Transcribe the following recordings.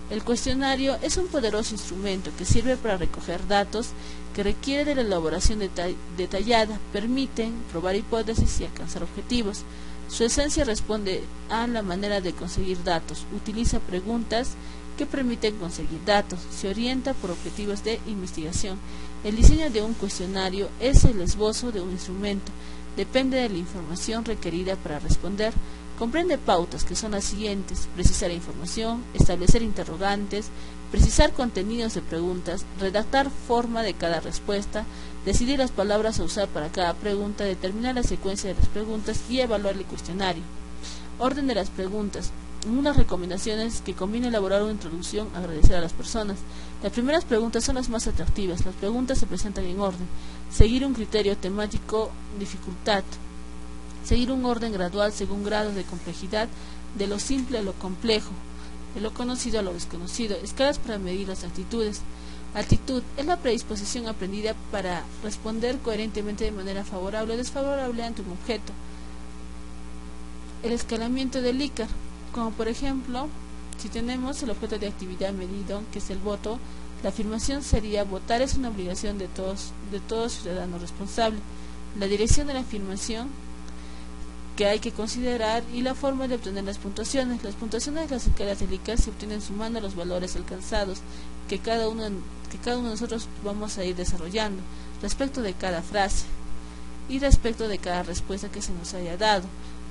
El cuestionario es un poderoso instrumento que sirve para recoger datos que requiere de la elaboración detallada, permiten probar hipótesis y alcanzar objetivos. Su esencia responde a la manera de conseguir datos, utiliza preguntas que permiten conseguir datos, se orienta por objetivos de investigación. El diseño de un cuestionario es el esbozo de un instrumento, depende de la información requerida para responder. Comprende pautas que son las siguientes: precisar información, establecer interrogantes, precisar contenidos de preguntas, redactar forma de cada respuesta, decidir las palabras a usar para cada pregunta, determinar la secuencia de las preguntas y evaluar el cuestionario. Orden de las preguntas. Unas recomendaciones que conviene elaborar una introducción, agradecer a las personas. Las primeras preguntas son las más atractivas, las preguntas se presentan en orden. Seguir un criterio temático, dificultad. Seguir un orden gradual según grados de complejidad, de lo simple a lo complejo, de lo conocido a lo desconocido. Escalas para medir las actitudes. Actitud es la predisposición aprendida para responder coherentemente de manera favorable o desfavorable ante un objeto. El escalamiento de Likert, como por ejemplo, si tenemos el objeto de actividad medido, que es el voto, la afirmación sería: votar es una obligación de todo ciudadano responsable. La dirección de la afirmación que hay que considerar y la forma de obtener las puntuaciones. Las puntuaciones de las escalas de Likert se obtienen sumando los valores alcanzados que cada uno de nosotros vamos a ir desarrollando respecto de cada frase y respecto de cada respuesta que se nos haya dado.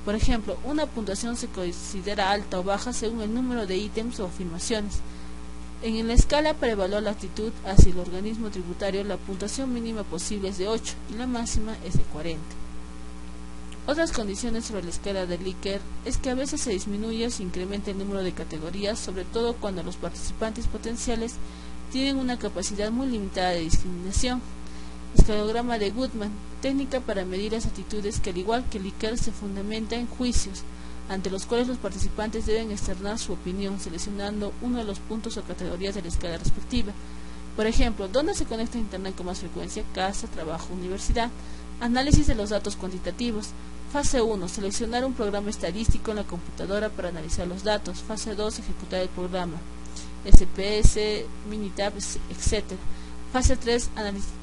Por ejemplo, una puntuación se considera alta o baja según el número de ítems o afirmaciones. En la escala para evaluar la actitud hacia el organismo tributario, la puntuación mínima posible es de 8 y la máxima es de 40. Otras condiciones sobre la escala de Likert es que a veces se disminuye o se incrementa el número de categorías, sobre todo cuando los participantes potenciales tienen una capacidad muy limitada de discriminación. Escalograma de Goodman, técnica para medir las actitudes que, al igual que Likert, se fundamenta en juicios, ante los cuales los participantes deben externar su opinión, seleccionando uno de los puntos o categorías de la escala respectiva. Por ejemplo, ¿dónde se conecta a Internet con más frecuencia? Casa, trabajo, universidad. Análisis de los datos cuantitativos. Fase 1. Seleccionar un programa estadístico en la computadora para analizar los datos. Fase 2. Ejecutar el programa. SPS, Minitab, etc. Fase 3.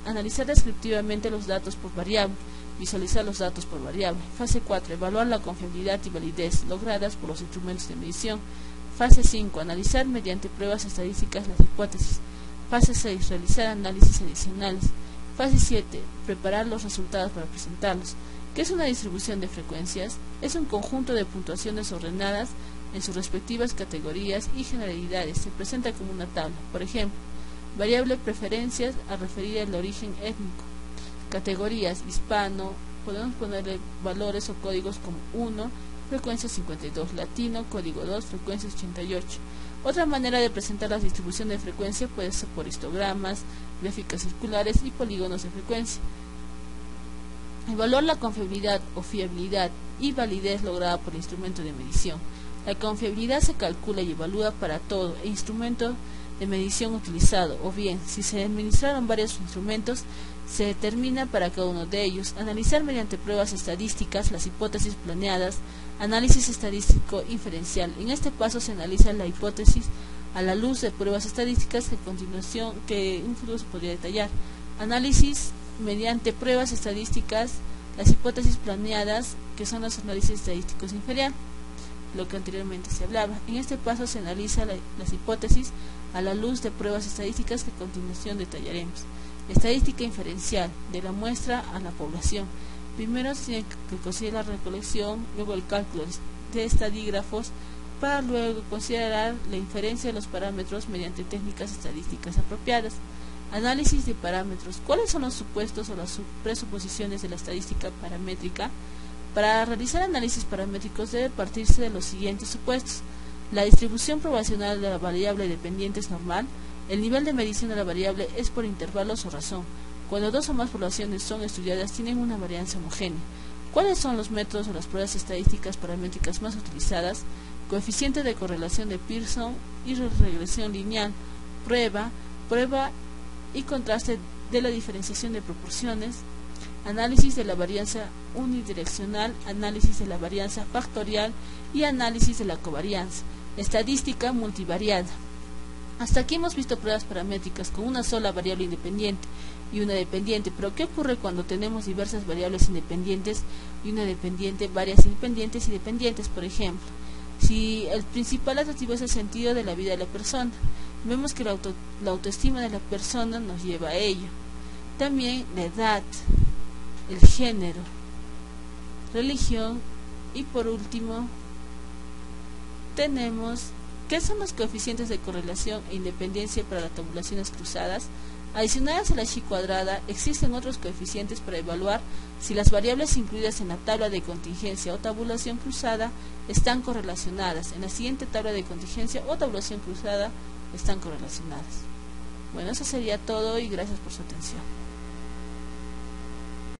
Analizar descriptivamente los datos por variable. Visualizar los datos por variable. Fase 4. Evaluar la confiabilidad y validez logradas por los instrumentos de medición. Fase 5. Analizar mediante pruebas estadísticas las hipótesis. Fase 6. Realizar análisis adicionales. Fase 7. Preparar los resultados para presentarlos. ¿Qué es una distribución de frecuencias? Es un conjunto de puntuaciones ordenadas en sus respectivas categorías y generalidades. Se presenta como una tabla. Por ejemplo, variable preferencias a referir al origen étnico. Categorías: hispano, podemos ponerle valores o códigos como 1, frecuencia 52, latino, código 2, frecuencia 88. Otra manera de presentar la distribución de frecuencia puede ser por histogramas, gráficas circulares y polígonos de frecuencia. Evaluar la confiabilidad o fiabilidad y validez lograda por el instrumento de medición. La confiabilidad se calcula y evalúa para todo el instrumento de medición utilizado, o bien, si se administraron varios instrumentos, se determina para cada uno de ellos. Analizar mediante pruebas estadísticas las hipótesis planeadas. Análisis estadístico inferencial. En este paso se analiza la hipótesis a la luz de pruebas estadísticas que en un futuro se podría detallar. Análisis mediante pruebas estadísticas las hipótesis planeadas, que son los análisis estadísticos inferencial, lo que anteriormente se hablaba. En este paso se analiza las hipótesis a la luz de pruebas estadísticas que a continuación detallaremos. Estadística inferencial, de la muestra a la población. Primero se tiene que considerar la recolección, luego el cálculo de estadígrafos, para luego considerar la inferencia de los parámetros mediante técnicas estadísticas apropiadas. Análisis de parámetros. ¿Cuáles son los supuestos o las presuposiciones de la estadística paramétrica? Para realizar análisis paramétricos debe partirse de los siguientes supuestos. La distribución probacional de la variable dependiente es normal. El nivel de medición de la variable es por intervalos o razón. Cuando dos o más poblaciones son estudiadas, tienen una varianza homogénea. ¿Cuáles son los métodos o las pruebas estadísticas paramétricas más utilizadas? Coeficiente de correlación de Pearson y regresión lineal. Prueba y contraste de la diferenciación de proporciones. Análisis de la varianza unidireccional, análisis de la varianza factorial y análisis de la covarianza. Estadística multivariada. Hasta aquí hemos visto pruebas paramétricas con una sola variable independiente y una dependiente, pero ¿qué ocurre cuando tenemos diversas variables independientes y una dependiente, varias independientes y dependientes? Por ejemplo, si el principal atractivo es el sentido de la vida de la persona, vemos que la autoestima de la persona nos lleva a ello. También la edad, el género, religión y por último tenemos ¿qué son los coeficientes de correlación e independencia para las tabulaciones cruzadas? Adicionadas a la chi cuadrada, existen otros coeficientes para evaluar si las variables incluidas en la tabla de contingencia o tabulación cruzada están correlacionadas. En la siguiente tabla de contingencia o tabulación cruzada están correlacionadas. Bueno, eso sería todo y gracias por su atención.